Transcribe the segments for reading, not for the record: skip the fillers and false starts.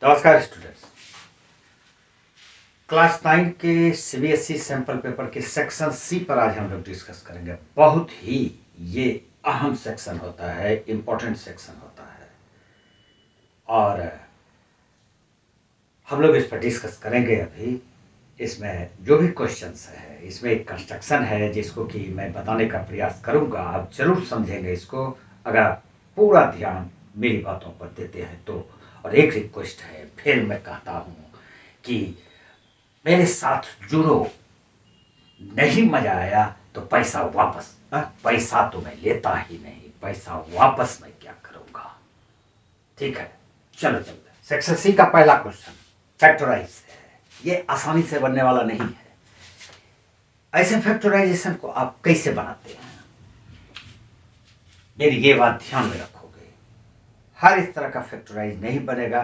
नमस्कार students. Class 9 के CBSE sample paper के सेक्शन सी पर आज हम लोग डिस्कस करेंगे। बहुत ही ये अहम सेक्शन होता है, इम्पोर्टेंट सेक्शन होता है और हम लोग इस पर डिस्कस करेंगे। अभी इसमें जो भी क्वेश्चंस है, इसमें एक कंस्ट्रक्शन है जिसको कि मैं बताने का प्रयास करूंगा। आप जरूर समझेंगे इसको अगर आप पूरा ध्यान मेरी बातों पर देते हैं तो। और एक रिक्वेस्ट है, फिर मैं कहता हूँ कि मेरे साथ जुड़ो। नहीं मजा आया तो पैसा वापस। पैसा तो मैं लेता ही नहीं, पैसा वापस मैं क्या करूंगा। ठीक है, चलो चलते हैं। सेक्शन सी का पहला क्वेश्चन फैक्टराइज है। ये आसानी से बनने वाला नहीं है। ऐसे फैक्टराइजेशन को आप कैसे बनाते हैं, मेरी ये बात ध्यान में रखोगे। हर इस तरह का फैक्टराइज नहीं बनेगा,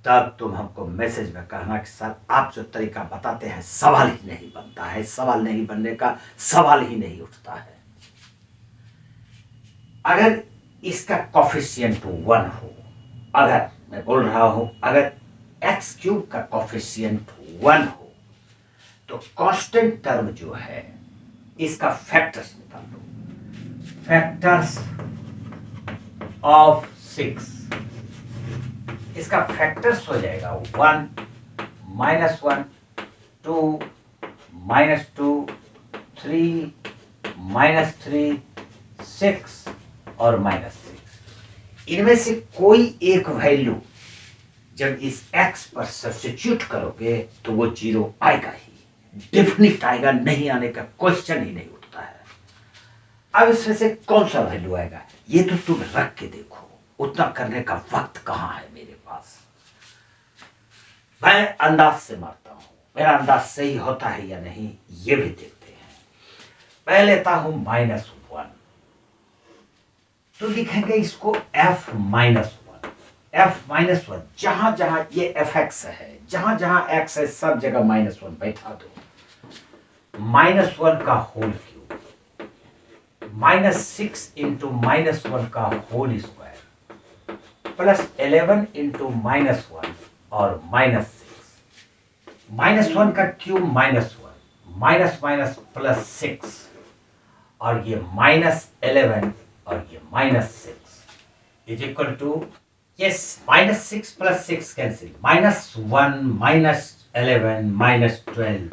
तब तुम हमको मैसेज में कहना कि सर आप जो तरीका बताते हैं सवाल ही नहीं बनता है। सवाल नहीं बनने का सवाल ही नहीं उठता है। अगर इसका कोफिशिएंट 1 हो, अगर मैं बोल रहा हूं अगर एक्स क्यूब का कोफिशिएंट 1 हो तो कांस्टेंट टर्म जो है इसका फैक्टर्स निकाल लो। फैक्टर्स ऑफ 6, इसका फैक्टर्स हो जाएगा 1 -1 2 -2 3 -3 6 और -6। इनमें से कोई एक वैल्यू जब इस x पर सब्स्टिट्यूट करोगे तो वो 0 आएगा ही, डेफिनिट आएगा। नहीं आने का क्वेश्चन ही नहीं उठता है। अब इसमें से कौन सा वैल्यू आएगा ये तो तुम रख के देखो। उतना करने का वक्त कहां है मेरे पास। मैं अंदाज से मारता हूं, मेरा अंदाज सही होता है या नहीं ये भी देखते हैं। मैं लेता हूं -1 तो लिखेंगे इसको f-1। f-1 जहां जहां ये fx है, जहां जहां x है सब जगह -1 बैठा दो। -1 का होल क्यूब -6 इंटू -1 का होल स्क्वायर प्लस 11 इंटू -1 और -6। -1 का क्यूब -1 माइनस माइनस प्लस 6 और ये -11 और ये -6 is equal to yes -6 plus 6 cancel. -1 -11 -12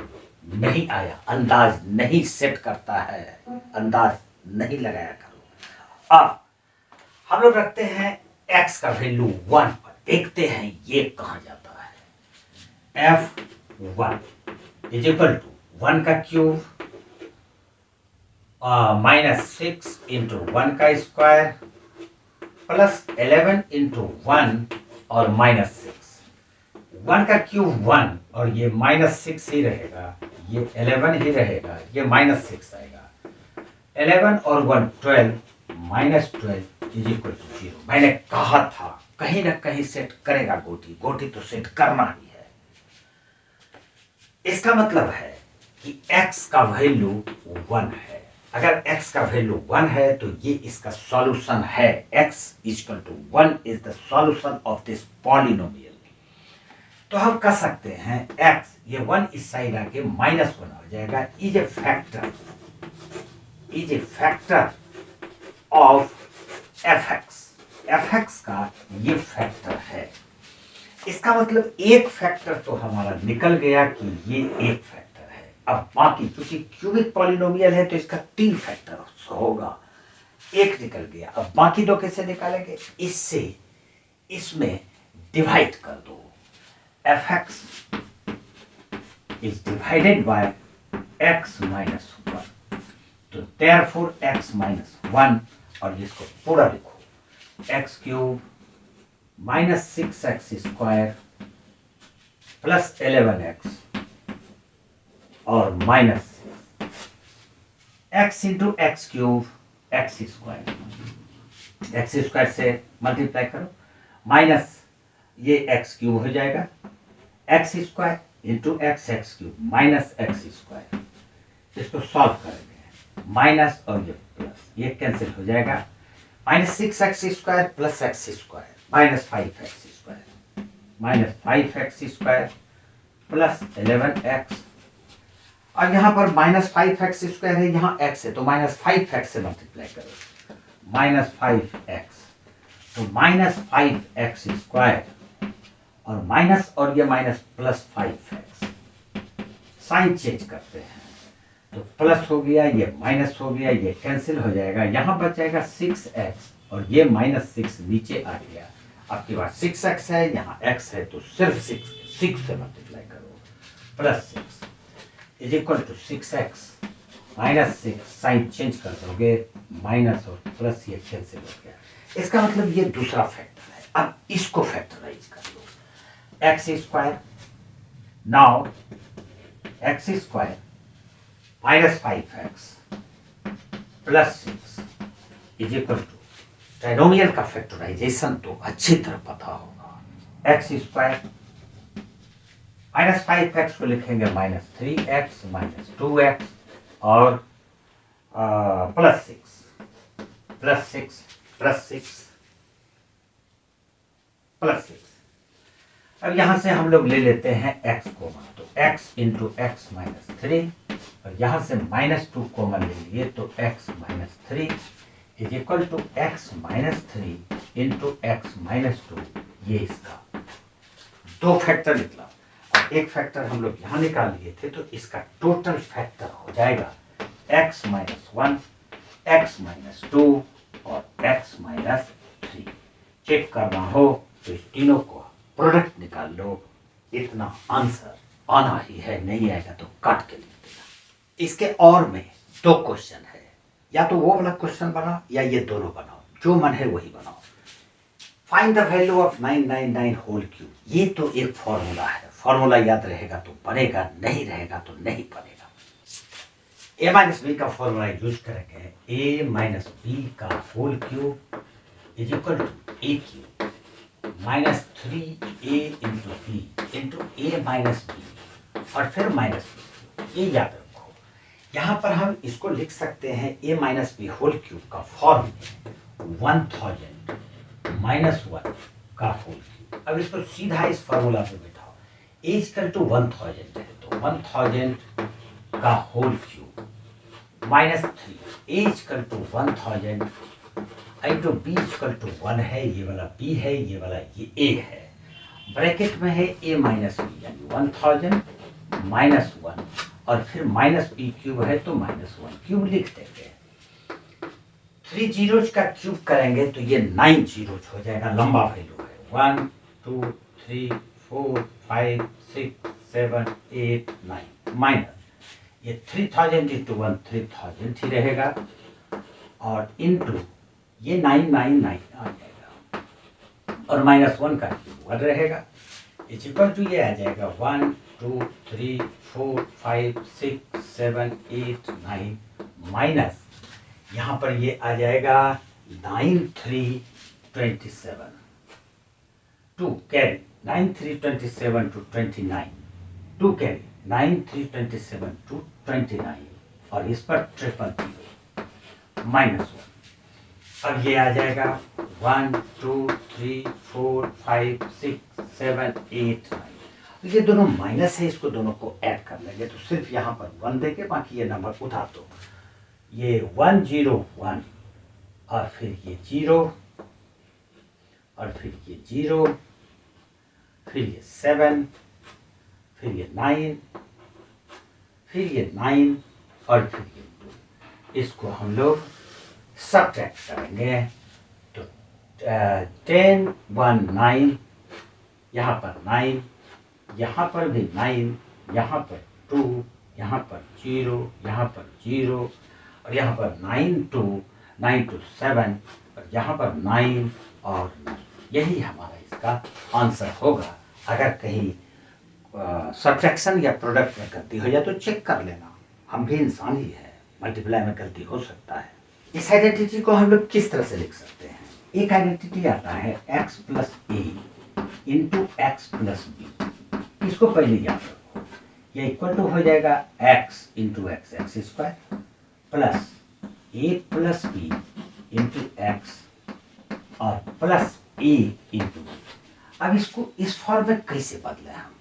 नहीं आया। अंदाज नहीं सेट करता है, अंदाज नहीं लगाया करो। अब हम लोग रखते हैं x का वैल्यू 1 पर, देखते हैं ये कहां जाता है। f1 इज इक्वल टू 1 का क्यूब -6 इंटू 1 का स्क्वायर प्लस 11 इंटू 1 और -6। 1 का क्यूब 1 और ये -6 ही रहेगा, ये 11 ही रहेगा, ये -6 आएगा। 11 और 1 12 -12 इज इक्वल टू 0। मैंने कहा था कहीं ना कहीं सेट करेगा गोटी, गोटी तो सेट करना ही है। इसका मतलब है कि x का वैल्यू 1 है। अगर x का वैल्यू 1 है तो ये इसका सॉल्यूशन है। x equal to 1 is the solution of this polynomial. तो हम कह सकते हैं x, ये 1 इस साइड आके -1 हो जाएगा। Is a factor, is a factor of fx। fx का ये फैक्टर है। इसका मतलब एक फैक्टर तो हमारा निकल गया कि ये एक फैक्टर है। अब बाकी क्योंकि क्यूबिक पॉलिनोमियल है तो इसका 3 फैक्टर होगा, एक निकल गया। अब बाकी दो कैसे निकालेंगे, इससे इसमें डिवाइड कर दो। fx is divided by x minus 1, तो therefore x minus 1 और इसको पूरा लिखो x cube -6x square plus 11x और -6 x into x cube x square से मल्टीप्लाई करो, माइनस ये एक्स क्यूब हो जाएगा, x square into x cube minus x square. इसको सॉल्व करेंगे, माइनस और ये प्लस, ये कैंसिल हो जाएगा। -6x square plus x square -5x square minus 5x² plus 11x, और यहाँ पर माइनस 5x² है, यहाँ x है तो माइनस 5x से मल्टीप्लाई करो, माइनस 5x, तो माइनस 5x² और माइनस और ये minus plus 5x, sign change करते हैं तो प्लस हो गया, ये माइनस हो गया, ये कैंसिल हो जाएगा, यहाँ बचेगा 6x और ये माइनस 6 नीचे आ गया। आपके पास 6x है, यहाँ x है तो सिर्फ 6 से मल्टीप्लाई करो, plus 6 is equal to 6x minus 6, sign change कर दोगे, माइनस और प्लस ये कैंसिल हो गया। इसका मतलब ये दूसरा फैक्टर है। अब इसको फैक्टराइज कर लो, x², now x² minus 5x plus 6 is equal to, trinomial का फैक्टराइजेशन तो अच्छी तरह पता होगा, x² माइनस 5x को लिखेंगे माइनस 3x माइनस 2x और प्लस 6 प्लस 6 प्लस 6 प्लस 6। अब यहां से हम लोग ले लेते हैं x कॉमन, तो x इंटू एक्स माइनस 3, और यहां से माइनस 2 कॉमन ले लिए तो x minus 3 is equal to x minus 3 into x minus 2, ये इसका दो फैक्टर निकला। अब एक फैक्टर हम लोग यहां निकाल लिए थे, तो इसका टोटल फैक्टर हो जाएगा x माइनस 1, एक्स माइनस 2 और x माइनस 3। चेक करना हो तो इस तीनों को प्रोडक्ट निकाल लो, इतना आंसर आना ही है, नहीं आएगा तो काट के लिख देना। इसके और में दो क्वेश्चन है, या तो वो वाला क्वेश्चन बनाओ या ये दोनों बनाओ, जो मन है वही बनाओ। Find the value of 999 whole cube, ये तो एक फॉर्मूला है, फॉर्मूला याद रहेगा तो बनेगा, नहीं रहेगा तो नहीं बनेगा। a माइनस बी का फॉर्मूला यूज करेंगे, a माइनस बी का whole cube is equal to a cube minus 3a into b into a minus b और फिर माइनस बी। ये याद रखो, यहाँ पर हम इसको लिख सकते हैं a minus B whole cube का फॉर्म में 1000 माइनस 1 का होल क्यूब। अब इसको सीधा इस फॉर्मूला पे बिठाओ, a इक्वल टू 1000 है तो 1000 का whole cube minus 3, a equal to 1000 into b equal to 1 है, ये वाला b है, ये वाला ये a है, ब्रैकेट में है a माइनस बी यानी 1000 माइनस 1 और फिर माइनस बी क्यूब है तो माइनस 1 क्यूब लिख देंगे। 3 जीरोज का क्यूब करेंगे तो ये 9 जीरोज हो जाएगा, लंबा वैल्यू है 1 2 3 4 5 6 7 8 9 माइनस ये 3000 इंटू 1 3000 ही रहेगा और इंटू ये 999 आ जाएगा और माइनस 1 का क्यूब 1 रहेगा, इज इक्वल टू ये आ जाएगा 1 2 3 4 5 6 7 8 9 माइनस यहाँ पर ये आ जाएगा 9 3 27 2 कैरी 9 3 27 टू 29 2 कैरी 9 3 27 टू 29 और इस पर 000 माइनस 1। अब ये आ जाएगा 1 2 3 4 5 6 7 8 9, ये दोनों माइनस है, इसको दोनों को ऐड कर लेंगे तो सिर्फ यहाँ पर 1 देके बाकी ये नंबर उठा दो, ये 1 0 1 और फिर ये 0 और फिर ये 0 फिर ये 7 फिर ये 9 फिर ये 9 और फिर ये 2, इसको हम लोग सब्ट्रैक्ट करेंगे तो 10 1 9, यहाँ पर 9, यहाँ पर भी 9, यहाँ पर 2, यहाँ पर 0, यहाँ पर 0 और यहाँ पर 9 to 7 और यहाँ पर 9 और 9, यही हमारा इसका आंसर होगा। अगर कहीं सब्ट्रैक्शन या प्रोडक्ट में गलती हो जाए तो चेक कर लेना, हम भी इंसान ही है, मल्टीप्लाई में गलती हो सकता है। इस आइडेंटिटी को हम लोग किस तरह से लिख सकते हैं, एक आइडेंटिटी आता है x plus A into x plus B, इसको पहले याद रखो, ये इक्वल टू हो जाएगा x into x X square plus ए प्लस बी इंटू एक्स और प्लस ए इंटू बी। अब इसको इस फॉर्म में कैसे बदले हम,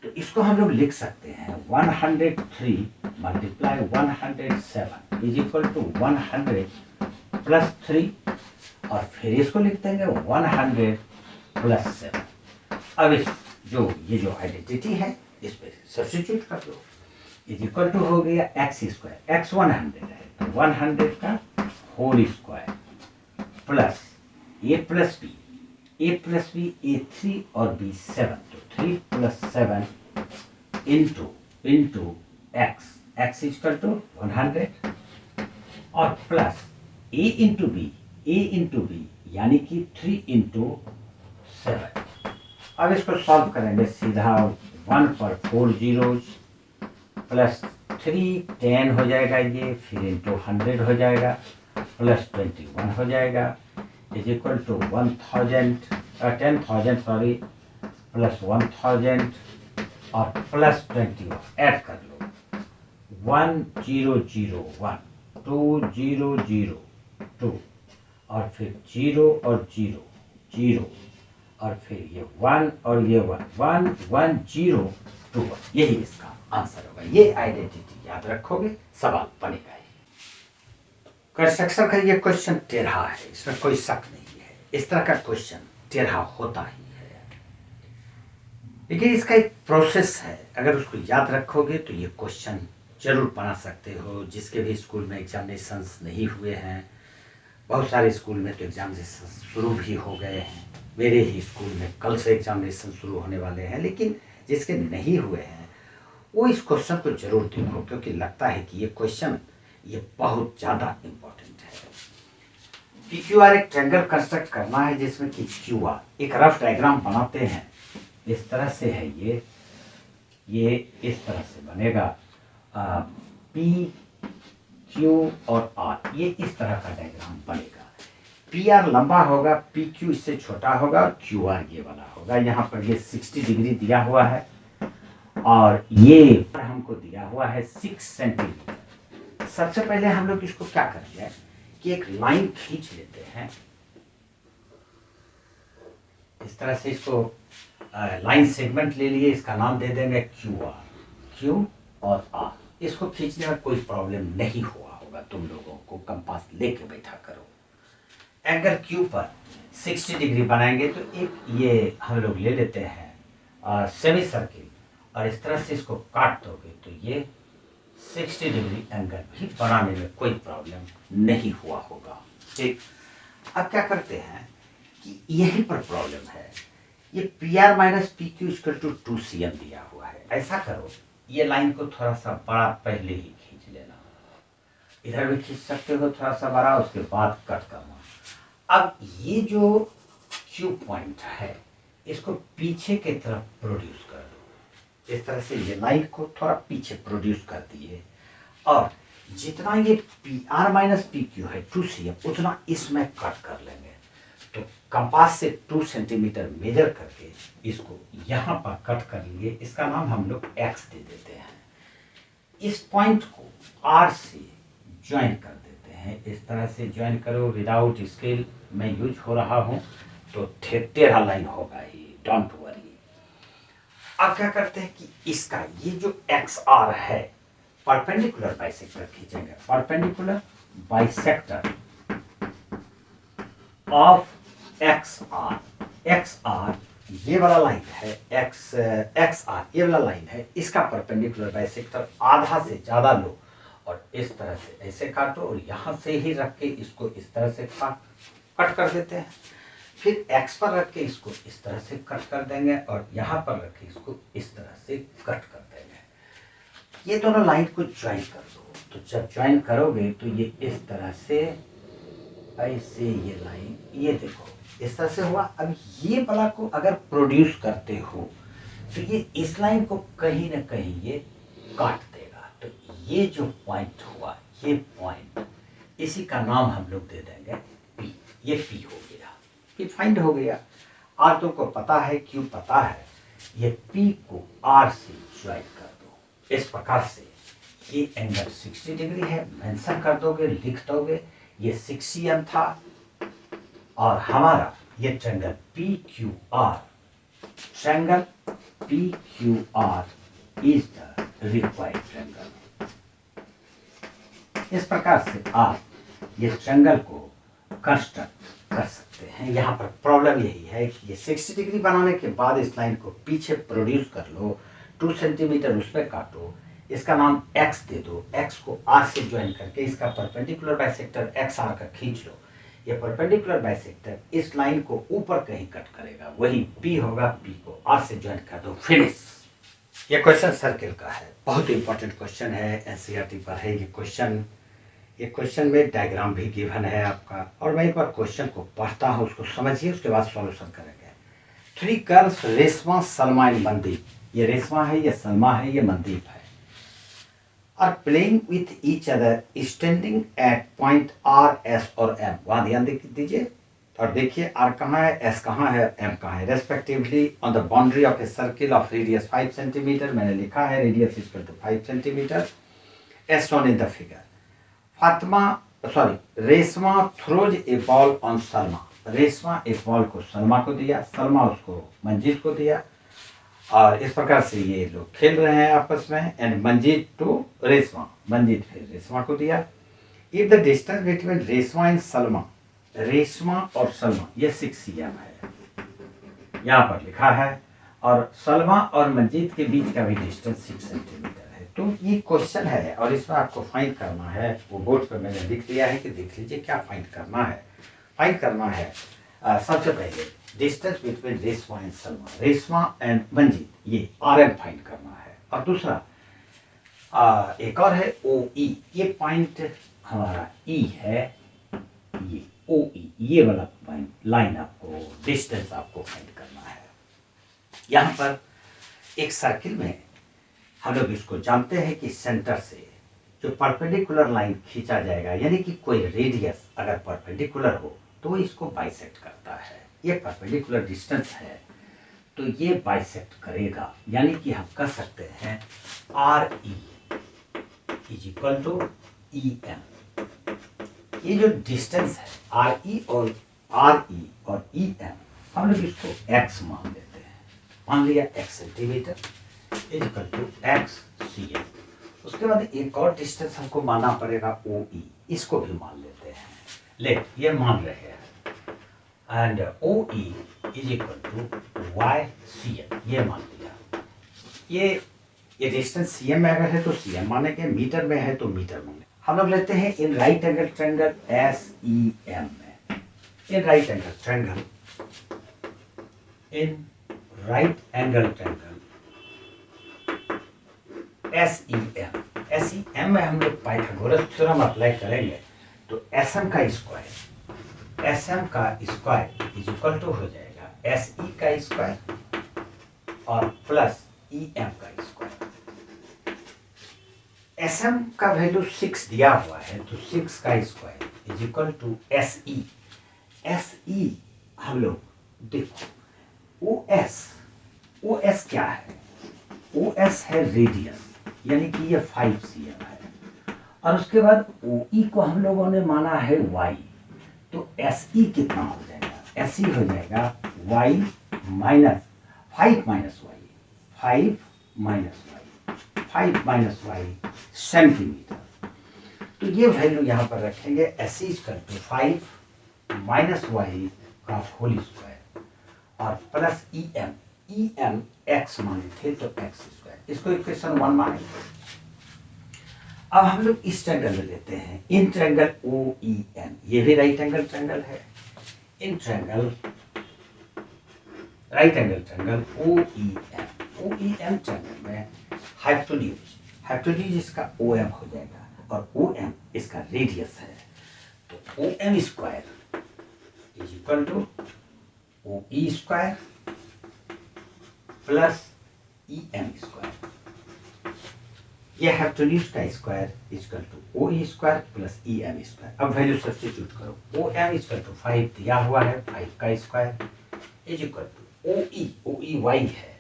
तो इसको हम लोग लिख सकते हैं 103 multiply 107 is equal to 100 plus 3 और फिर इसको लिख देंगे 100 प्लस 7। अब इस ये जो आइडेंटिटी है इस पे सब्स्टिट्यूट कर दो, इज इक्वल टू हो गया एक्स स्क्वायर, एक्स 100 है तो 100 का whole square plus A plus b, a plus b a 3 और बी 7, तो 3 plus 7 into x, x equal to 100 और प्लस ए इंटू बी यानी कि 3 इंटू 7। अब इसको सॉल्व करेंगे सीधा, 1 पर 4 जीरोज प्लस 3 10 हो जाएगा ये, फिर इंटू 100 हो जाएगा प्लस 21 हो जाएगा is equal to 10,000 sorry plus 1,000 और प्लस 21 ऐड कर लो 1001 2002 और फिर 0 और 0 0 और फिर ये 1 और ये 11021, यही इसका आंसर होगा। ये आइडेंटिटी याद रखोगे, सवाल बनेगा ही। कंस्ट्रक्शन का ये क्वेश्चन टेढ़ा है, इसमें कोई शक नहीं है, इस तरह का क्वेश्चन टेढ़ा होता ही है, लेकिन इसका एक प्रोसेस है, अगर उसको याद रखोगे तो ये क्वेश्चन जरूर बना सकते हो। जिसके भी स्कूल में एग्जामिनेशंस नहीं हुए हैं, बहुत सारे स्कूल में तो एग्जामिनेशन शुरू भी हो गए हैं, मेरे ही स्कूल में कल से एग्जामिनेशन शुरू होने वाले हैं, लेकिन जिसके नहीं हुए हैं वो इस क्वेश्चन को जरूर देखो, क्योंकि लगता है कि ये क्वेश्चन ये बहुत ज़्यादा इम्पोर्टेंट है। PQR एक ट्रायंगल कंस्ट्रक्ट करना है जिसमें कि QR एक रफ डायग्राम बनाते हैं, इस तरह से है ये इस तरह से बनेगा, P Q और R, ये इस तरह का डायग्राम बनेगा। PR लंबा होगा, PQ इससे छोटा होगा और QR ये वाला होगा। यहाँ पर ये 60 डिग्री दिया हुआ है और ये हमको दिया हुआ है 6 सेंटीमीटर। सबसे पहले हम लोग इसको क्या करते हैं कि एक लाइन खींच लेते हैं, इस तरह से इसको लाइन सेगमेंट ले लिए, इसका नाम दे देंगे QR, Q और R। इसको खींचने में कोई प्रॉब्लम नहीं हुआ होगा तुम लोगों को, कंपास लेके बैठा करो। एंगल Q पर 60 डिग्री बनाएंगे तो एक ये हम लोग ले लेते हैं सेमी सर्किल और इस तरह से इसको काट दोगे तो ये 60 डिग्री एंगल भी बनाने में कोई प्रॉब्लम नहीं हुआ होगा। ठीक, अब क्या करते हैं कि यहीं पर प्रॉब्लम है, ये PR minus PQ equal to 2CM दिया हुआ है। ऐसा करो, ये लाइन को थोड़ा सा बड़ा पहले ही खींच लेना, इधर भी खींच सकते हो थोड़ा सा बड़ा, उसके बाद कट करना। अब ये जो Q पॉइंट है इसको पीछे की तरफ प्रोड्यूस कर दो, इस तरह से ये लाइन को थोड़ा पीछे प्रोड्यूस कर दिए और जितना ये PR माइनस PQ है 2CM उतना इसमें कट कर लेंगे। तो कंपास से 2 सेंटीमीटर मेजर करके इसको यहाँ पर कट कर लिए, इसका नाम हम लोग X दे देते हैं। इस पॉइंट को R से ज्वाइन कर देते हैं, इस तरह से ज्वाइन करो, विदाउट स्केल में यूज हो रहा हूँ तो टेढ़ा लाइन होगा ही, डोंट वरी। अब क्या करते हैं कि इसका ये जो XR है परपेंडिकुलर बाइसेक्टर खींचेंगे, perpendicular bisector of XR, XR ये वाला लाइन है, XR ये वाला लाइन है, इसका परपेंडिकुलर बाइसेक्टर आधा से ज्यादा लो और इस तरह से ऐसे काटो और यहाँ से ही रख के इसको इस तरह से कट कर देते हैं। फिर X पर रख के इसको इस तरह से कट कर देंगे और यहाँ पर रख के इसको इस तरह से कट कर देंगे। ये दोनों लाइन को ज्वाइन कर दो, तो जब ज्वाइन करोगे तो ये इस तरह से ऐसे ये लाइन, ये देखो इस तरह से हुआ। अब ये वाला को अगर प्रोड्यूस करते हो तो ये इस लाइन को कहीं ना कहीं ये काट देगा, तो ये जो पॉइंट हुआ, ये पॉइंट, इसी का नाम हम लोग दे देंगे P। ये P हो गया, P फाइंड हो गया। R तुमको पता है, Q पता है, ये P को R से ज्वाइन कर दो। इस प्रकार से ये एंगल 60 डिग्री है, मेंशन कर दोगे, लिख दोगे, ये 6CM था और हमारा ये triangle PQR triangle PQR is the required triangle. इस प्रकार से आप ये ट्रायंगल को कंस्ट्रक्ट कर सकते हैं। यहाँ पर प्रॉब्लम यही है कि ये 60 डिग्री बनाने के बाद इस लाइन को पीछे प्रोड्यूस कर लो, 2 सेंटीमीटर उस पर काटो, इसका नाम x दे दो, x को r से ज्वाइन करके इसका परपेंडिकुलर बाइसेक्टर XR का खींच लो। ये परपेंडिकुलर बाइसेक्टर इस लाइन को ऊपर कहीं कट करेगा, वही P होगा, P को R से ज्वाइन कर दो, फिनिश। ये क्वेश्चन सर्किल का है, बहुत इंपॉर्टेंट क्वेश्चन है, एनसीईआरटी पर है ये क्वेश्चन। ये क्वेश्चन में डायग्राम भी गिवन है आपका, और मैं एक बार क्वेश्चन को पढ़ता हूँ, उसको समझिए, उसके बाद सॉल्यूशन करेंगे। 3 गर्ल्स रेशमा, सलमा एंड मनदीप, ये रेशमा है, ये सलमा है, ये मनदीप है, are playing with each other standing at point R, S और M। वहां ध्यान दीजिए और देखिए R कहाँ है, S कहाँ है, M कहाँ है, respectively on the boundary of a circle of radius 5 centimetre. मैंने लिखा है radius equal to 5 centimetre, as shown in the figure. Reshma throws a ball on Salma, Reshma एक बॉल को सलमा को दिया, सलमा उसको मंजीत को दिया, और इस प्रकार से ये लोग खेल रहे हैं आपस में। एंड मंजीत टू रेशमा, मंजीत फिर रेशमा को दिया। If the distance between Reshma and Salma, Reshma और सलमा ये 6 cm है, यहाँ पर लिखा है, और सलमा और मंजीत के बीच का भी डिस्टेंस 6 सेंटीमीटर है। तो ये क्वेश्चन है और इसमें आपको फाइंड करना है, वो बोर्ड पर मैंने लिख दिया है कि देख लीजिए क्या फाइंड करना है। फाइंड करना है सबसे पहले distance between Reshma and Salma, Reshma and Manjeet, ये RM फाइंड करना है। और दूसरा एक और है OE, ये पॉइंट हमारा E है, ये OE, ये वाला पॉइंट लाइन आपको, डिस्टेंस आपको फाइंड करना है। यहाँ पर एक सर्किल में हम लोग इसको जानते हैं कि सेंटर से जो परपेंडिकुलर लाइन खींचा जाएगा, यानी कि कोई रेडियस अगर परपेंडिकुलर हो तो इसको बाइसेक्ट करता है। ये परपेंडिकुलर डिस्टेंस है तो ये बाइसेक्ट करेगा, यानी कि हम कह सकते हैं RE is equal to EM। ये जो डिस्टेंस है RE और EM, हम लोग इसको x मान लेते हैं। मान लिया x centimetre is equal to x cm। उसके बाद एक और डिस्टेंस हमको मानना पड़ेगा OE, इसको भी मान लेते हैं। ले ये मान रहे हैं, and OE is equal to y cm, ये मान लिया। ये डिस्टेंस cm में अगर है तो cm मानेंगे, मीटर में है तो मीटर मानेंगे। हम लोग लेते हैं in right angle triangle SEM में, in right angle triangle, in right angle triangle SEM में हम लोग पाइथागोरस थ्योरम अप्लाई करेंगे तो SM का स्क्वायर इज इक्वल टू हो जाएगा SE का स्क्वायर और प्लस EM का स्क्वायर। SM का वैल्यू 6 दिया हुआ है तो 6 का square is equal to SE हम लोग देखो OS क्या है, OS है रेडियस, यानी कि ये 5 cm है, और उसके बाद OE को हम लोगों ने माना है y, तो SE कितना हो जाएगा, SE हो जाएगा y minus 5 minus y centimetre. तो ये वैल्यू यहाँ पर रखेंगे, SE equal to 5 minus y का होल स्क्वायर और प्लस EM x माने थे तो x स्क्वायर, इसको इक्वेशन 1 मानेंगे। अब हम लोग इस ट्रायंगल में लेते हैं इन ट्रायंगल OEM, ये भी राइट एंगल ट्रायंगल है। In triangle right angle triangle OEM triangle में हाइपोटेन्यूज इसका OM हो जाएगा और OM इसका रेडियस है, तो OM square is equal to OE square plus EM square. ये हाइपोटेन्यूज का square equal to OE square plus EM square. अब वैल्यू सब्स्टिट्यूट करो, OM इक्वल टू 5 दिया हुआ है, 5 का square is equal to OE y है,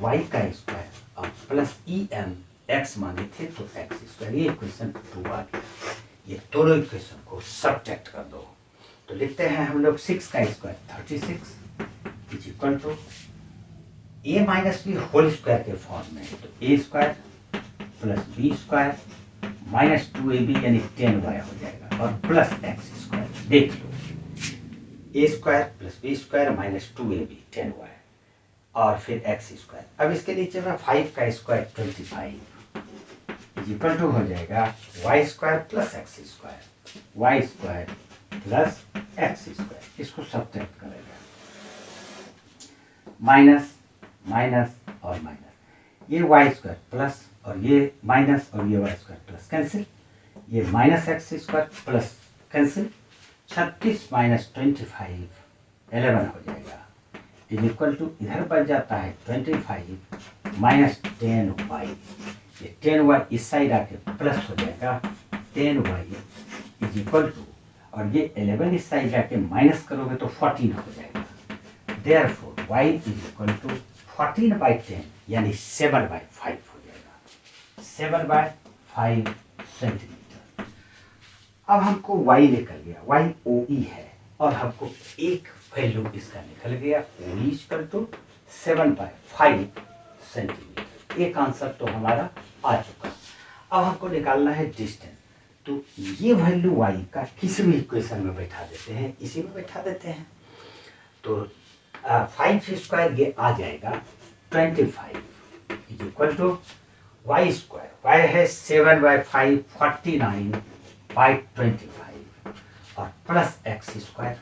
y का स्क्वायर और प्लस EM x माने थे तो x स्क्वायर। ये इक्वेशन 2 आ गया। ये दोनों इक्वेशन को सब्ट्रैक्ट कर दो तो लिखते हैं हम लोग 6 का square 36 is equal to A minus B whole square के फॉर्म में है, तो A square plus B square minus 2ab यानी 10y हो जाएगा और प्लस एक्स स्क्वायर। देख लो, A square plus B square minus 2ab 10y और फिर एक्स स्क्वायर। अब इसके नीचे में 5 का स्क्वायर 25 इज इक्वल टू हो जाएगा y square plus x square, y square plus x square. इसको सब्ट्रैक्ट करेगा, माइनस माइनस और माइनस, ये वाई स्क्वायर प्लस और ये माइनस और ये वाई स्क्वायर प्लस कैंसिल, ये minus x square plus cancel, 36 minus 25 11 हो जाएगा इज इक्वल टू इधर बच जाता है 25 माइनस 10y, ये 10y इस साइड आके प्लस हो जाएगा 10y इज इक्वल टू, और ये 11 इस साइड आके माइनस करोगे तो 14 हो जाएगा। Therefore y is equal to 14/10 यानी 7/5 हो जाएगा, 7/5 सेंटीमीटर। अब हमको y निकल गया, y OE है और हमको एक वैल्यू इसका निकल गया, OE इक्वल टू 7/5 सेंटीमीटर। एक आंसर तो हमारा आ चुका। अब हमको निकालना है डिस्टेंस, तो ये वैल्यू y का किसी भी इक्वेशन में बैठा देते हैं, इसी में बैठा देते हैं। तो 5 स्क्वायर ये आ जाएगा 25 is equal to y square, y है 7/5 49/25 और प्लस एक्स स्क्वायर।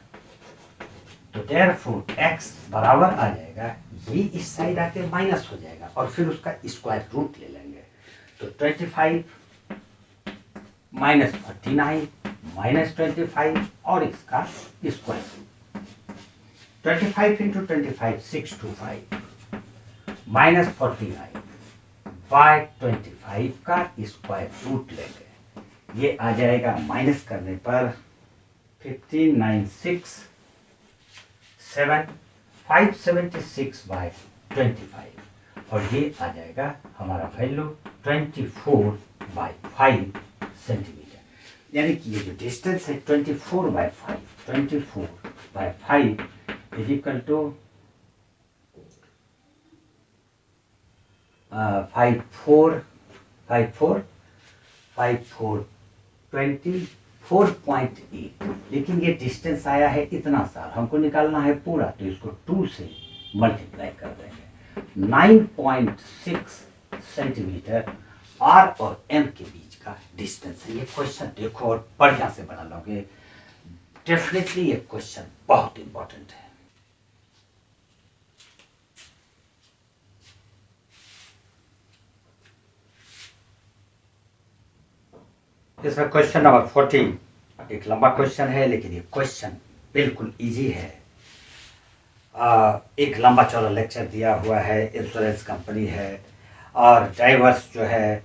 तो देयरफॉर x बराबर आ जाएगा, ये इस साइड आके माइनस हो जाएगा और फिर उसका स्क्वायर रूट ले लेंगे। तो 25 माइनस 49 माइनस 25 और इसका square root, 25 into 25 625 minus 49 by 25 का स्क्वायर रूट लेंगे, ये आ जाएगा माइनस करने पर 1596 576/25 और ये आ जाएगा हमारा वैल्यू 24/5 सेंटीमीटर। यानी कि ये जो डिस्टेंस है 24/5 इज इक्वल टू 24.8, लेकिन ये डिस्टेंस आया है इतना सा, हमको निकालना है पूरा, तो इसको 2 से मल्टीप्लाई कर देंगे। 9.6 सेंटीमीटर आर और एम के बीच का डिस्टेंस है। ये क्वेश्चन देखो और बढ़िया से बना लोगे, डेफिनेटली ये क्वेश्चन बहुत इंपॉर्टेंट है। इसमें क्वेश्चन नंबर 14 एक लंबा क्वेश्चन है, लेकिन ये क्वेश्चन बिल्कुल इजी है। एक लंबा चौड़ा लेक्चर दिया हुआ है, इंश्योरेंस कंपनी है और ड्राइवर्स जो है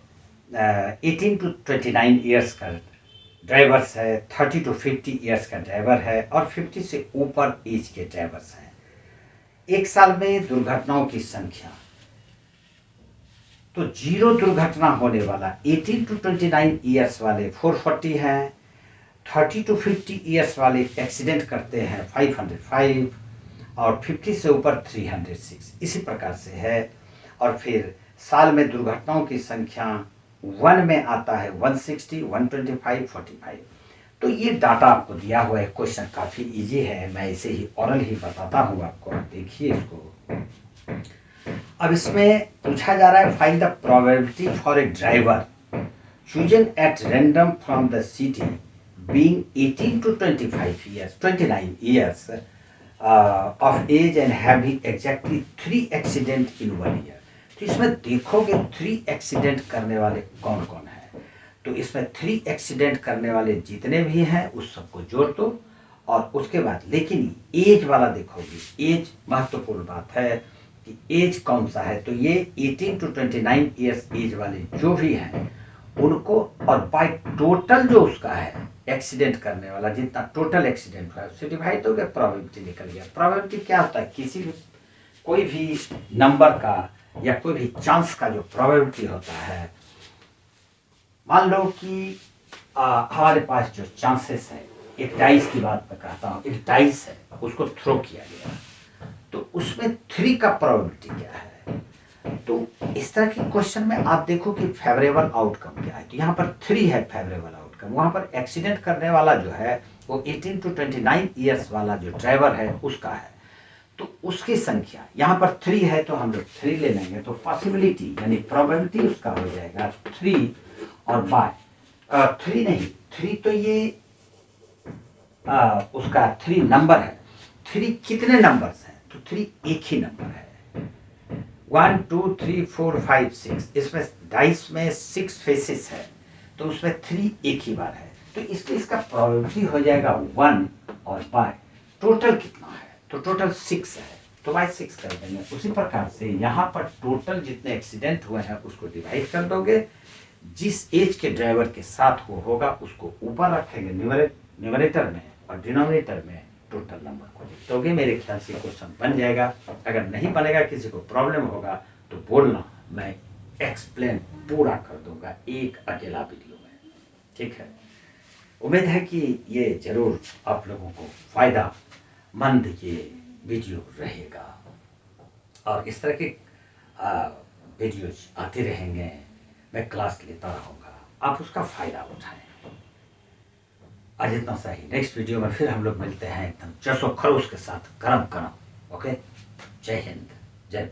18 to 29 ईयर्स का ड्राइवर्स है, 30 to 50 ईयर्स का ड्राइवर है और 50 से ऊपर एज के ड्राइवर्स हैं। एक साल में दुर्घटनाओं की संख्या, तो जीरो दुर्घटना होने वाला 18 to 29 ईयर्स वाले 440 हैं, 30 to 50 ईयर्स वाले एक्सीडेंट करते हैं 505 और 50 से ऊपर 306, इसी प्रकार से है। और फिर साल में दुर्घटनाओं की संख्या 1 में आता है 160, 125, 45। तो ये डाटा आपको दिया हुआ है, क्वेश्चन काफ़ी इजी है, मैं इसे ही ओरल ही बताता हूँ आपको। देखिए इसको, अब इसमें पूछा जा रहा है find the probability for a driver chosen at random from the city being 18 to 29 years of age and having exactly 3 accident in 1 year। तो इसमें देखोगे 3 एक्सीडेंट करने वाले कौन कौन है, तो इसमें 3 एक्सीडेंट करने वाले जितने भी हैं उस सबको जोड़ दो और उसके बाद, लेकिन एज वाला देखोगे, एज महत्वपूर्ण बात है कि एज कौन सा है। तो ये 18 to 29 ईयर्स एज वाले जो भी हैं उनको, और बाय टोटल जो उसका है एक्सीडेंट करने वाला जितना टोटल एक्सीडेंट हुआ है उससे डिवाइड हो गया, प्रोबेबिलिटी निकल गया। प्रोबेबिलिटी क्या होता है, किसी भी कोई भी नंबर का या कोई भी चांस का जो प्रोबेबिलिटी होता है, मान लो कि हमारे पास जो चांसेस है, एक डाइस की बात मैं कहता हूँ, एक डाइस है उसको थ्रो किया गया तो उसमें 3 का प्रोबेबिलिटी क्या है। तो इस तरह के क्वेश्चन में आप देखो कि फेवरेबल आउटकम क्या है, तो यहाँ पर 3 है फेवरेबल आउटकम। वहां पर एक्सीडेंट करने वाला जो है वो 18 to 29 ईयर्स वाला जो ड्राइवर है उसका है, तो उसकी संख्या यहाँ पर 3 है तो हम लोग 3 ले लेंगे, तो पॉसिबिलिटी यानी प्रोबेबिलिटी उसका हो जाएगा 3 और बाय 3 नहीं, 3 तो ये उसका 3 नंबर है। 3 कितने नंबर्स हैं, तो 3 एक ही नंबर है। 1 2 3 4 5 6, इसमें डाइस में 6 फेसेस है, तो उसमें 3 एक ही बार है, तो इसलिए इसका प्रोबेबिलिटी हो जाएगा 1 और बाय टोटल कितना है, तो टोटल 6 है, तो बाय 6 कर देंगे। उसी प्रकार से यहाँ पर टोटल जितने एक्सीडेंट हुए हैं उसको डिवाइड कर दोगे, जिस एज के ड्राइवर के साथ वो होगा उसको ऊपर रखेंगे न्यूमरेटर में और डिनोमिनेटर में टोटल नंबर को लिख दोगे। मेरे ख्याल से क्वेश्चन बन जाएगा। अगर नहीं बनेगा, किसी को प्रॉब्लम होगा तो बोलना, मैं एक्सप्लेन पूरा कर दूंगा एक अकेला वीडियो में, ठीक है। उम्मीद है कि ये जरूर आप लोगों को फायदा मंद ये वीडियो रहेगा और इस तरह के वीडियोज आते रहेंगे, मैं क्लास लेता रहूँगा, आप उसका फ़ायदा उठाएं। आज इतना सही, नेक्स्ट वीडियो में फिर हम लोग मिलते हैं एकदम जसो खरोश के साथ, गरम गरम। ओके, जय हिंद।